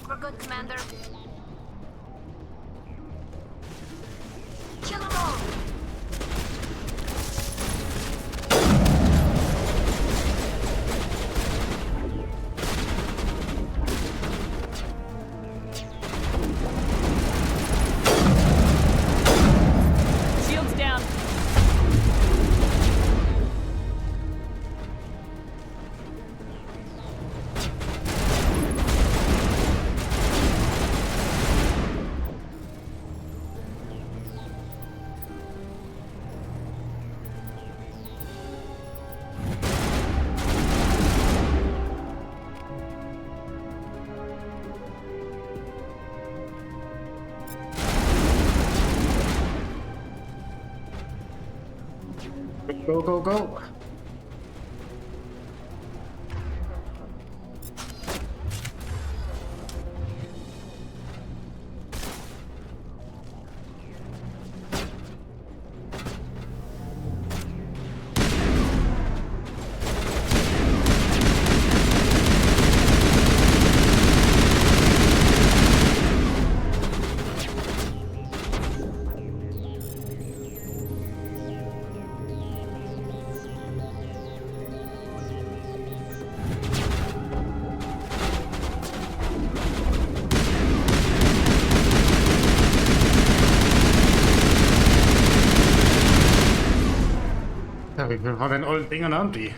We're good, Commander. Kill them all! Shields down. Go, go, go! Ja, wie viel von den ollen Dingern haben die?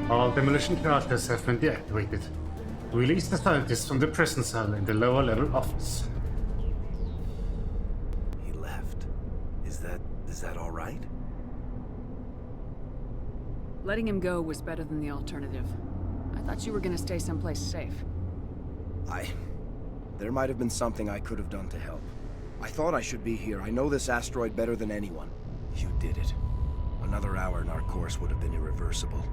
All demolition charges have been deactivated. Release the scientists from the prison cell in the lower level office. He left. Is that all right? Letting him go was better than the alternative. I thought you were gonna stay someplace safe. There might have been something I could have done to help. I thought I should be here. I know this asteroid better than anyone. You did it. Another hour and our course would have been irreversible.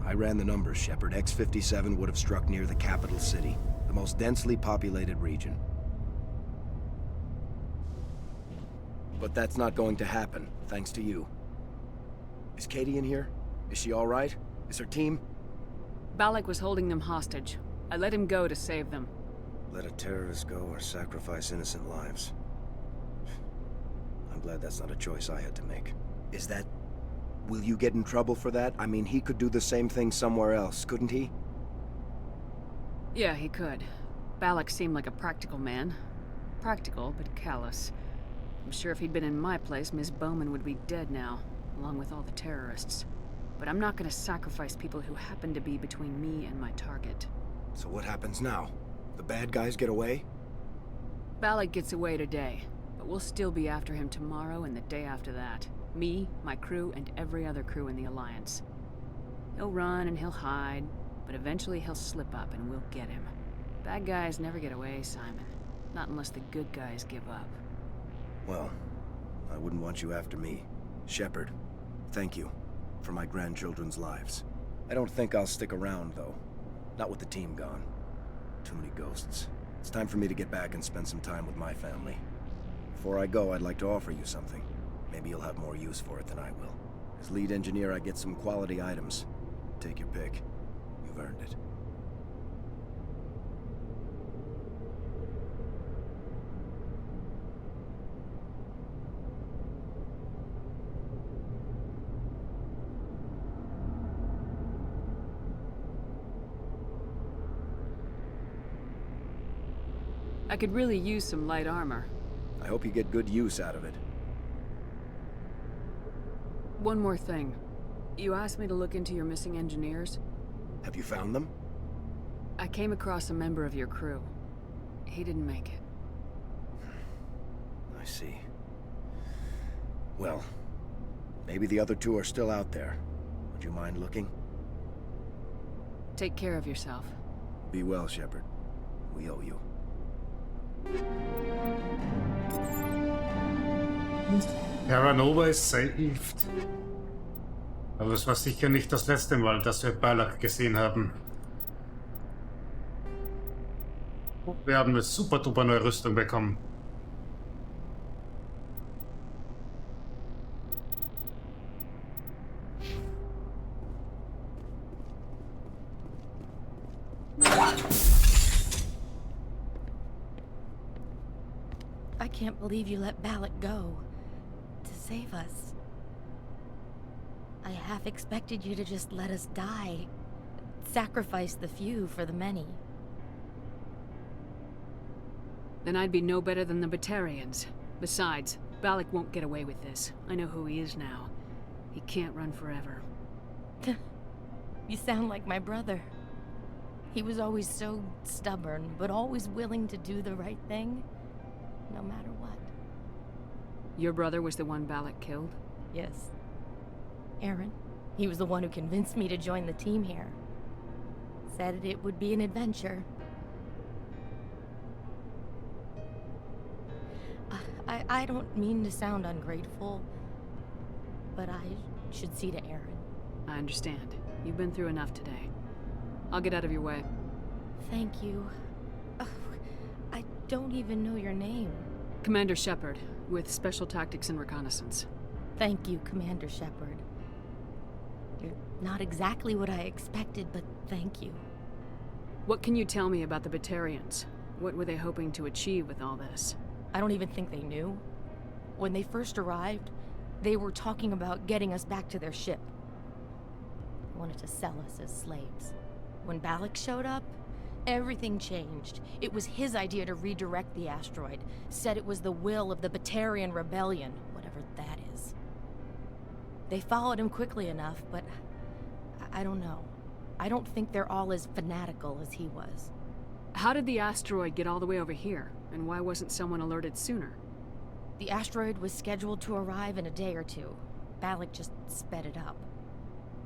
I ran the numbers, Shepard. X-57 would have struck near the capital city, the most densely populated region. But that's not going to happen, thanks to you. Is Katie in here? Is she all right? Is her team? Balak was holding them hostage. I let him go to save them. Let a terrorist go or sacrifice innocent lives. I'm glad that's not a choice I had to make. Is that... Will you get in trouble for that? I mean, he could do the same thing somewhere else, couldn't he? Yeah, he could. Balak seemed like a practical man. Practical, but callous. I'm sure if he'd been in my place, Miss Bowman would be dead now, along with all the terrorists. But I'm not gonna sacrifice people who happen to be between me and my target. So what happens now? The bad guys get away? Balak gets away today, but we'll still be after him tomorrow and the day after that. Me, my crew, and every other crew in the Alliance. He'll run and he'll hide, but eventually he'll slip up and we'll get him. Bad guys never get away, Simon. Not unless the good guys give up. Well, I wouldn't want you after me. Shepard, thank you for my grandchildren's lives. I don't think I'll stick around, though. Not with the team gone. Too many ghosts. It's time for me to get back and spend some time with my family. Before I go, I'd like to offer you something. Maybe you'll have more use for it than I will. As lead engineer, I get some quality items. Take your pick. You've earned it. I could really use some light armor. I hope you get good use out of it. One more thing. You asked me to look into your missing engineers. Have you found them? I came across a member of your crew. He didn't make it. I see. Well, maybe the other two are still out there. Would you mind looking? Take care of yourself. Be well, Shepard. We owe you. Terranova ist saved. Aber es war sicher nicht das letzte Mal, dass wir Balak gesehen haben. Wir haben eine super duper neue Rüstung bekommen. I can't believe you let Balak go to save us. I half expected you to just let us die, sacrifice the few for the many. Then I'd be no better than the Batarians. Besides, Balak won't get away with this. I know who he is now. He can't run forever. You sound like my brother. He was always so stubborn, but always willing to do the right thing, no matter what. Your brother was the one Balak killed? Yes. Aaron. He was the one who convinced me to join the team here. Said it would be an adventure. I don't mean to sound ungrateful, but I should see to Aaron. I understand. You've been through enough today. I'll get out of your way. Thank you. Oh, I don't even know your name. Commander Shepard, with Special Tactics and Reconnaissance. Thank you, Commander Shepard. You're not exactly what I expected, but thank you. What can you tell me about the Batarians? What were they hoping to achieve with all this? I don't even think they knew. When they first arrived, they were talking about getting us back to their ship. They wanted to sell us as slaves. When Balak showed up, everything changed. It was his idea to redirect the asteroid. Said it was the will of the Batarian rebellion, whatever that is. They followed him quickly enough, but I don't know. I don't think they're all as fanatical as he was. How did the asteroid get all the way over here? And why wasn't someone alerted sooner? The asteroid was scheduled to arrive in a day or two. Balak just sped it up.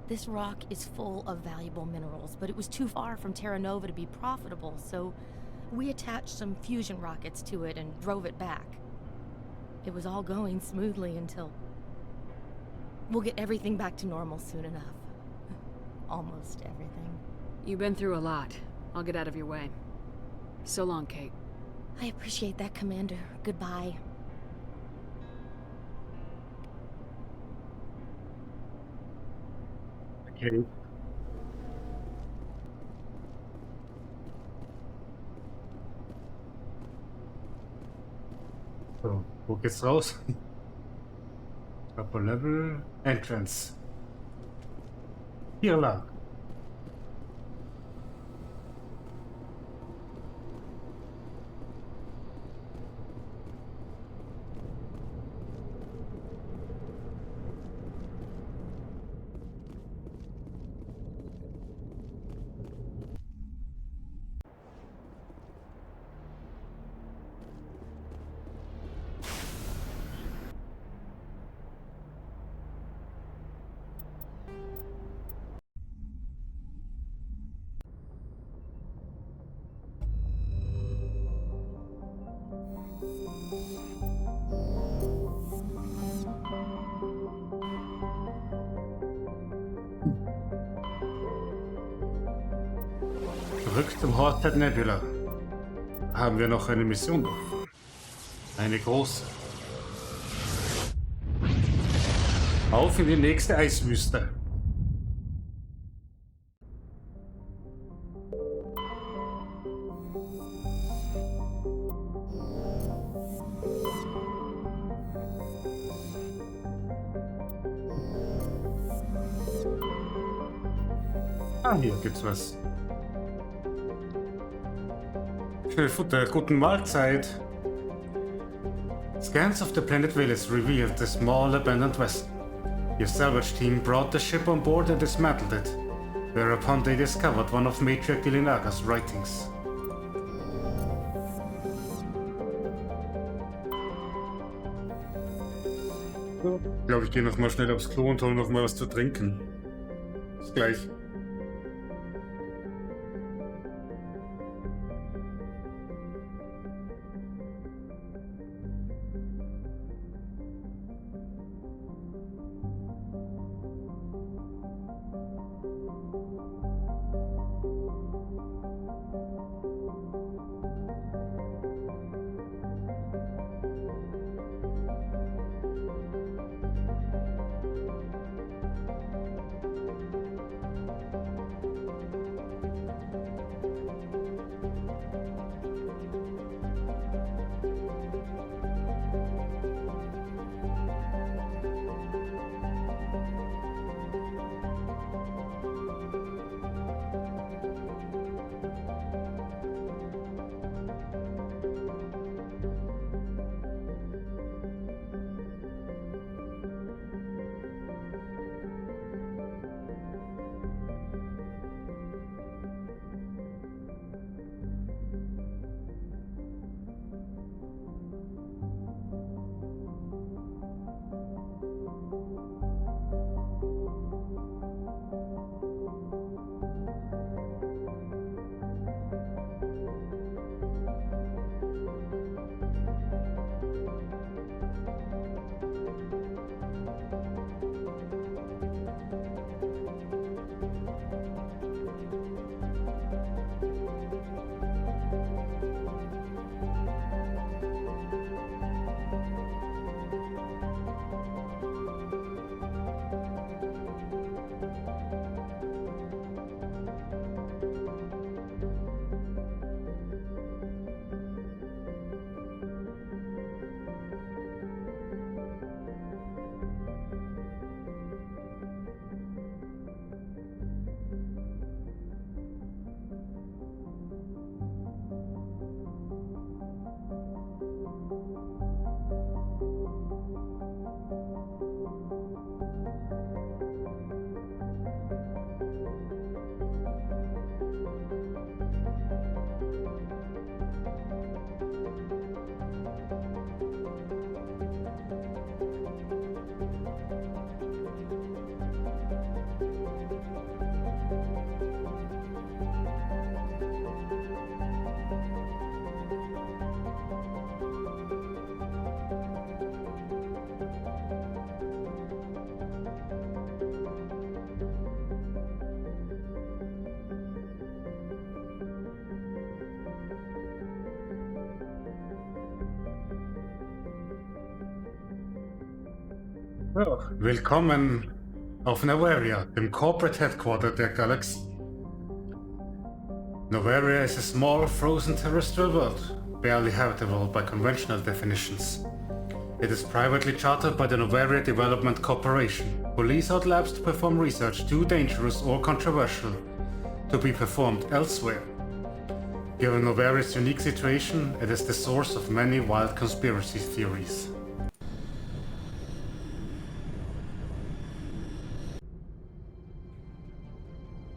This rock is full of valuable minerals, but it was too far from Terra Nova to be profitable, so we attached some fusion rockets to it and drove it back. It was all going smoothly until... We'll get everything back to normal soon enough. Almost everything. You've been through a lot. I'll get out of your way. So long, Kate. I appreciate that, Commander. Goodbye. Okay. So, wo geht's raus? Upper Level Entrance. Hier lang. Zurück zum Hortet Nebula. Haben wir noch eine Mission offen. Eine große. Auf in die nächste Eiswüste. Ah, hier gibt's was. Schnell Futter, guten Mahlzeit. Scans of the planet Velis revealed the small abandoned vessel. Your salvage team brought the ship on board and dismantled it, whereupon they discovered one of Matriarch Gilinaga's writings. Ich glaube, ich gehe noch mal schnell aufs Klo und hole noch mal was zu trinken. Bis gleich. Oh, willkommen auf Novaria, dem Corporate Headquarter der Galaxie. Novaria is a small, frozen terrestrial world, barely habitable by conventional definitions. It is privately chartered by the Novaria Development Corporation, who lease out labs to perform research too dangerous or controversial to be performed elsewhere. Given Novaria's unique situation, it is the source of many wild conspiracy theories.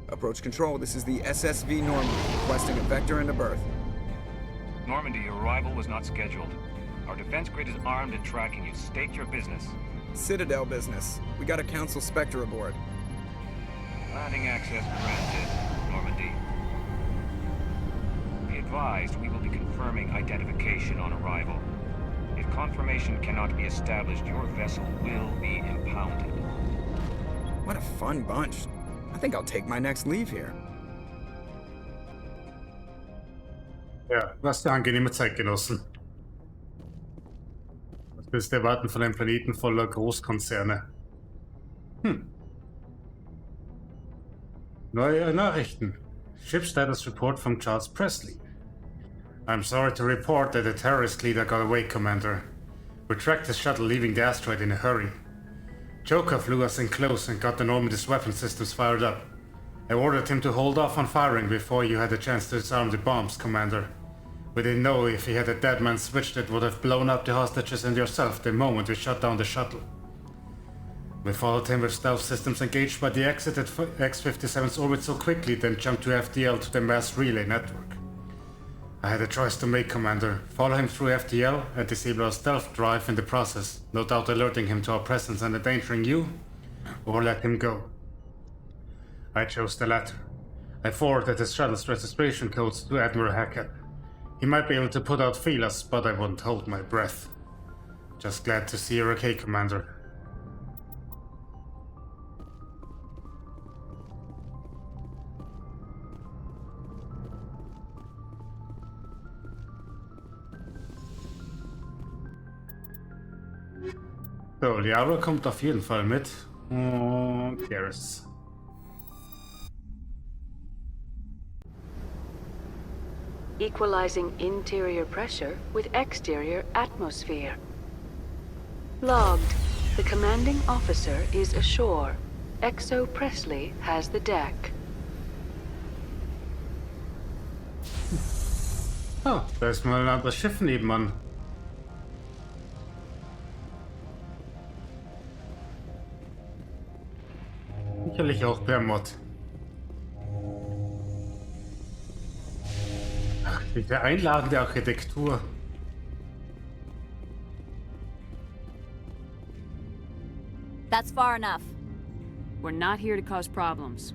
Approach control, this is the SSV Normandy, requesting a vector and a berth. Normandy, your arrival was not scheduled. Our defense grid is armed and tracking you. State your business. Citadel business. We got a Council Spectre aboard. Landing access granted, Normandy. Be advised, we will be confirming identification on arrival. If confirmation cannot be established, your vessel will be impounded. What a fun bunch. I think I'll take my next leave here. Ja, was für angenehme Zeitgenossen. Was willst du erwarten von einem Planeten voller Großkonzerne? Neue Nachrichten. Ship status report from Charles Presley. I'm sorry to report that the terrorist leader got away, Commander. We tracked his shuttle leaving the asteroid in a hurry. Joker flew us in close and got the Normandy's weapon systems fired up. I ordered him to hold off on firing before you had a chance to disarm the bombs, Commander. We didn't know if he had a dead man switch that would have blown up the hostages and yourself the moment we shut down the shuttle. We followed him with stealth systems engaged by the exit at X-57's orbit so quickly, then jumped to FTL to the mass relay network. I had a choice to make, Commander. Follow him through FTL and disable our stealth drive in the process, no doubt alerting him to our presence and endangering you, or let him go. I chose the latter. I forwarded his shuttle's registration codes to Admiral Hackett. He might be able to put out feelers, but I wouldn't hold my breath. Just glad to see you're okay, Commander. So, Liara kommt auf jeden Fall mit. Und Garrus. Equalizing interior pressure with exterior atmosphere. Logged. The commanding officer is ashore. Exo Presley has the deck. Oh, da ist mal ein anderes Schiff nebenan. Sicherlich auch per Mod. Ach, diese einladende Architektur. That's far enough. We're not here to cause problems.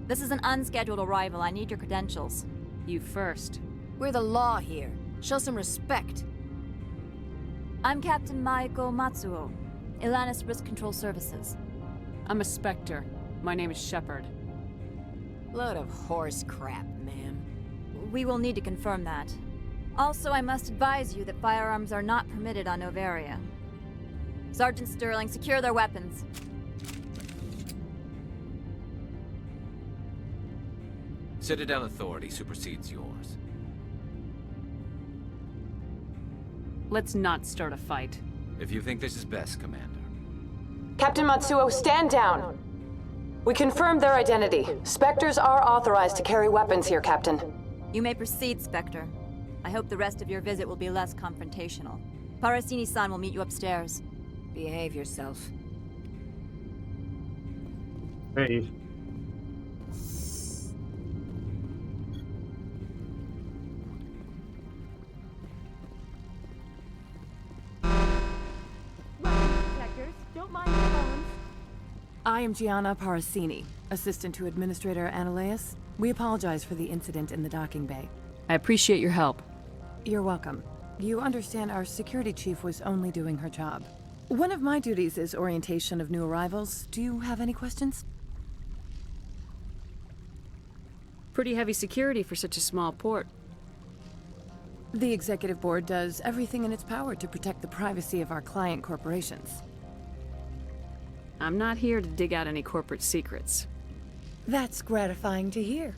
This is an unscheduled arrival. I need your credentials. You first. We're the law here. Show some respect. I'm Captain Maiko Matsuo, Ilanis Risk Control Services. I'm a Spectre. My name is Shepard. Load of horse crap, ma'am. We will need to confirm that. Also, I must advise you that firearms are not permitted on Novaria. Sergeant Sterling, secure their weapons. Citadel authority supersedes yours. Let's not start a fight. If you think this is best, Commander. Captain Matsuo, stand down! We confirmed their identity. Spectres are authorized to carry weapons here, Captain. You may proceed, Spectre. I hope the rest of your visit will be less confrontational. Parasini-san will meet you upstairs. Behave yourself. Hey. I am Gianna Parasini, assistant to Administrator Ananias. We apologize for the incident in the docking bay. I appreciate your help. You're welcome. You understand our security chief was only doing her job. One of my duties is orientation of new arrivals. Do you have any questions? Pretty heavy security for such a small port. The executive board does everything in its power to protect the privacy of our client corporations. I'm not here to dig out any corporate secrets. That's gratifying to hear.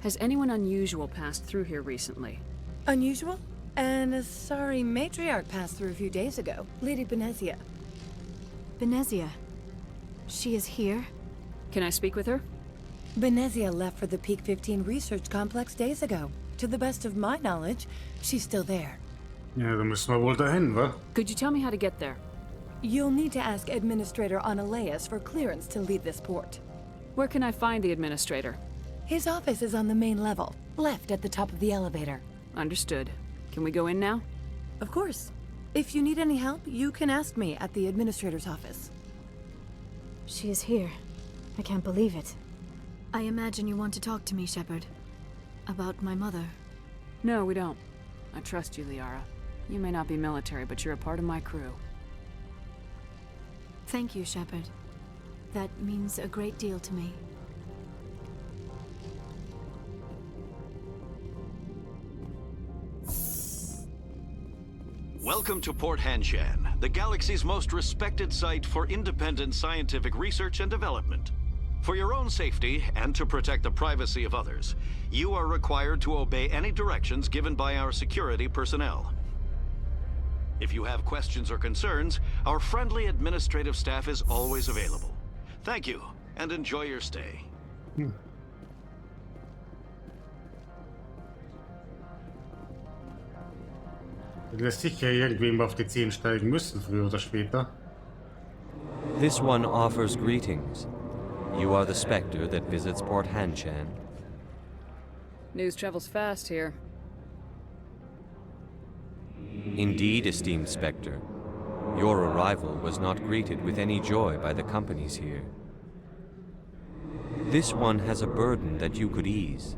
Has anyone unusual passed through here recently? Unusual? And a sorry matriarch passed through a few days ago. Lady Benezia. Benezia. She is here? Can I speak with her? Benezia left for the Peak 15 research complex days ago. To the best of my knowledge, she's still there. Ja, dann müssen wir wohl dahin, wa? Could you tell me how to get there? You'll need to ask Administrator Analeas for clearance to leave this port. Where can I find the administrator? His office is on the main level, left at the top of the elevator. Understood. Can we go in now? Of course. If you need any help, you can ask me at the administrator's office. She is here. I can't believe it. I imagine you want to talk to me, Shepard. About my mother. No, we don't. I trust you, Liara. You may not be military, but you're a part of my crew. Thank you, Shepard. That means a great deal to me. Welcome to Port Hanshan, the galaxy's most respected site for independent scientific research and development. For your own safety and to protect the privacy of others, you are required to obey any directions given by our security personnel. If you have questions or concerns, our friendly administrative staff is always available. Thank you, and enjoy your stay. Du wirst sicher irgendwem auf die Zehen steigen müssen, früher oder später. This one offers greetings. You are the Spectre that visits Port Hanshan. News travels fast here. Indeed, esteemed Spectre. Your arrival was not greeted with any joy by the companies here. This one has a burden that you could ease.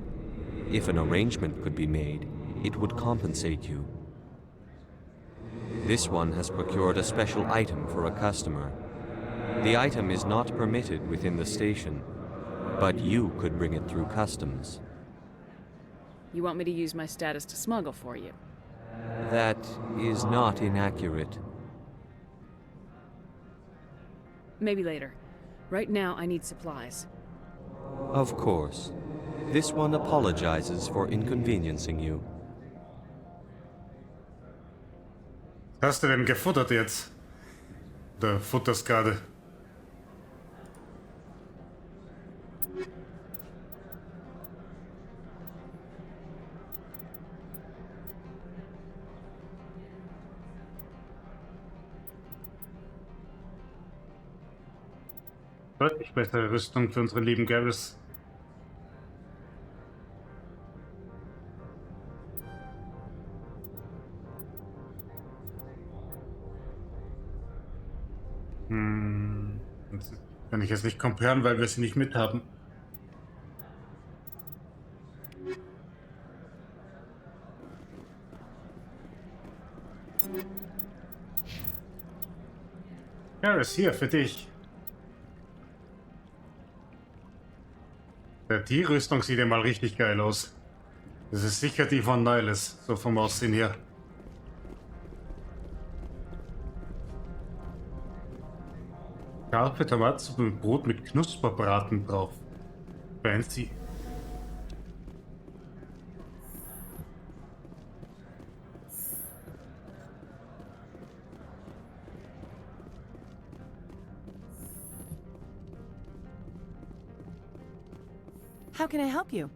If an arrangement could be made, it would compensate you. This one has procured a special item for a customer. The item is not permitted within the station, but you could bring it through customs. You want me to use my status to smuggle for you? That is not inaccurate. Maybe later. Right now, I need supplies. Of course. This one apologizes for inconveniencing you. Hast du denn gefuttert jetzt? Der futterst gerade. Deutlich bessere Rüstung für unsere lieben Garrus. Das kann ich jetzt nicht comparen, weil wir sie nicht mit haben. Garrus, hier für dich. Die Rüstung sieht ja mal richtig geil aus. Das ist sicher die von Niles, so vom Aussehen her. Scharfe Tomaten mit Brot mit Knusperbraten drauf. Fancy. How can I help you?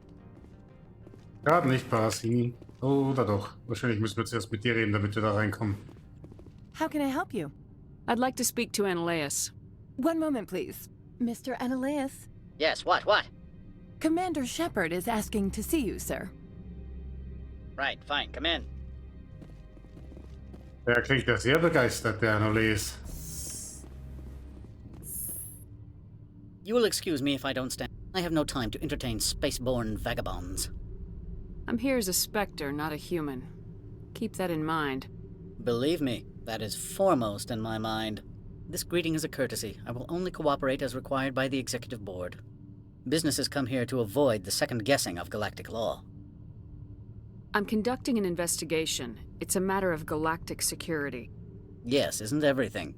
Gerade nicht, Parasin. Oder doch. Wahrscheinlich müssen wir zuerst mit dir reden, damit wir da reinkommen. How can I help you? I'd like to speak to Analeas. One moment, please. Mr. Analeas? Yes, what? Commander Shepard is asking to see you, sir. Right, fine, come in. Der klingt ja sehr begeistert, der Analeas. You will excuse me if I don't stand. I have no time to entertain spaceborne vagabonds. I'm here as a Spectre, not a human. Keep that in mind. Believe me, that is foremost in my mind. This greeting is a courtesy. I will only cooperate as required by the Executive Board. Businesses come here to avoid the second guessing of galactic law. I'm conducting an investigation. It's a matter of galactic security. Yes, isn't everything?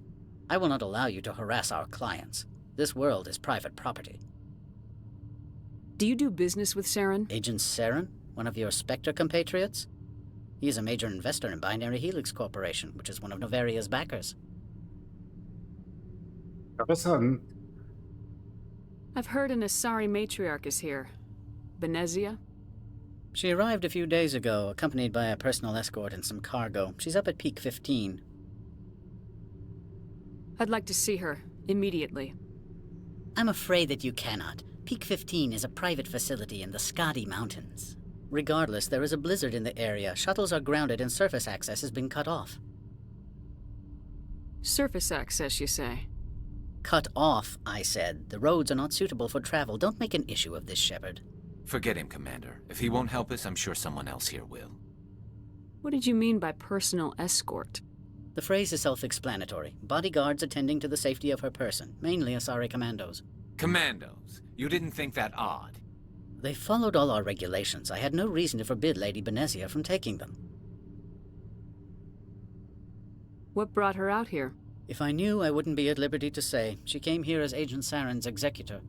I will not allow you to harass our clients. This world is private property. Do you do business with Saren? Agent Saren? One of your Spectre compatriots? He is a major investor in Binary Helix Corporation, which is one of Novaria's backers. Interessant. I've heard an Asari matriarch is here. Benezia? She arrived a few days ago, accompanied by a personal escort and some cargo. She's up at Peak 15. I'd like to see her, immediately. I'm afraid that you cannot. Peak 15 is a private facility in the Skadi Mountains. Regardless, there is a blizzard in the area. Shuttles are grounded and surface access has been cut off. Surface access, you say? Cut off, I said. The roads are not suitable for travel. Don't make an issue of this, Shepard. Forget him, Commander. If he won't help us, I'm sure someone else here will. What did you mean by personal escort? The phrase is self-explanatory. Bodyguards attending to the safety of her person, mainly Asari commandos. Commandos? You didn't think that odd? They followed all our regulations. I had no reason to forbid Lady Benezia from taking them. What brought her out here? If I knew, I wouldn't be at liberty to say. She came here as Agent Saren's executor.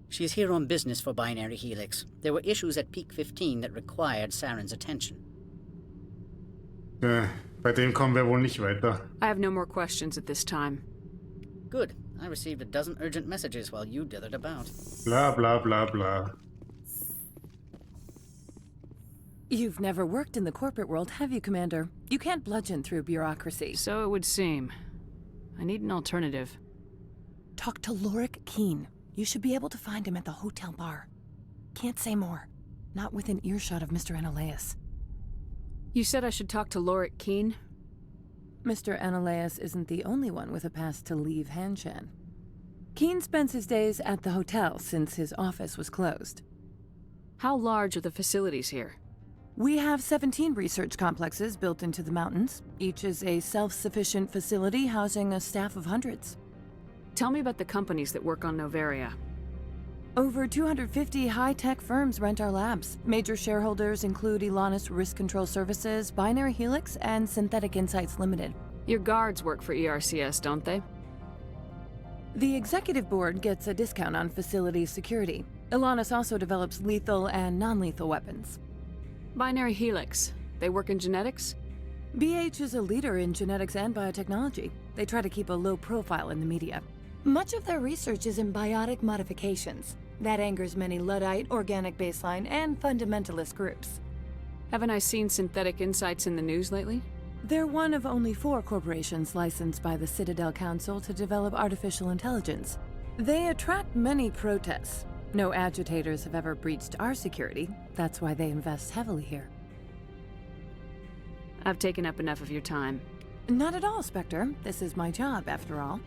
She's here on business for Binary Helix. There were issues at Peak 15 that required Saren's attention. Bei dem kommen wir wohl nicht weiter. I have no more questions at this time. Good. I received a dozen urgent messages while you dithered about. Blah, blah, blah, blah. You've never worked in the corporate world, have you, Commander? You can't bludgeon through bureaucracy. So it would seem. I need an alternative. Talk to Lorik Keene. You should be able to find him at the hotel bar. Can't say more. Not within earshot of Mr. Analaeus. You said I should talk to Lorik Keene? Mr. Analaeus isn't the only one with a pass to leave Hanshan. Keene spends his days at the hotel since his office was closed. How large are the facilities here? We have 17 research complexes built into the mountains. Each is a self-sufficient facility housing a staff of hundreds. Tell me about the companies that work on Novaria. Over 250 high-tech firms rent our labs. Major shareholders include Elanus Risk Control Services, Binary Helix, and Synthetic Insights Limited. Your guards work for ERCS, don't they? The executive board gets a discount on facility security. Elanus also develops lethal and non-lethal weapons. Binary Helix. They work in genetics? BH is a leader in genetics and biotechnology. They try to keep a low profile in the media. Much of their research is in biotic modifications. That angers many Luddite, organic baseline, and fundamentalist groups. Haven't I seen Synthetic Insights in the news lately? They're one of only 4 corporations licensed by the Citadel Council to develop artificial intelligence. They attract many protests. No agitators have ever breached our security. That's why they invest heavily here. I've taken up enough of your time. Not at all, Spectre. This is my job, after all.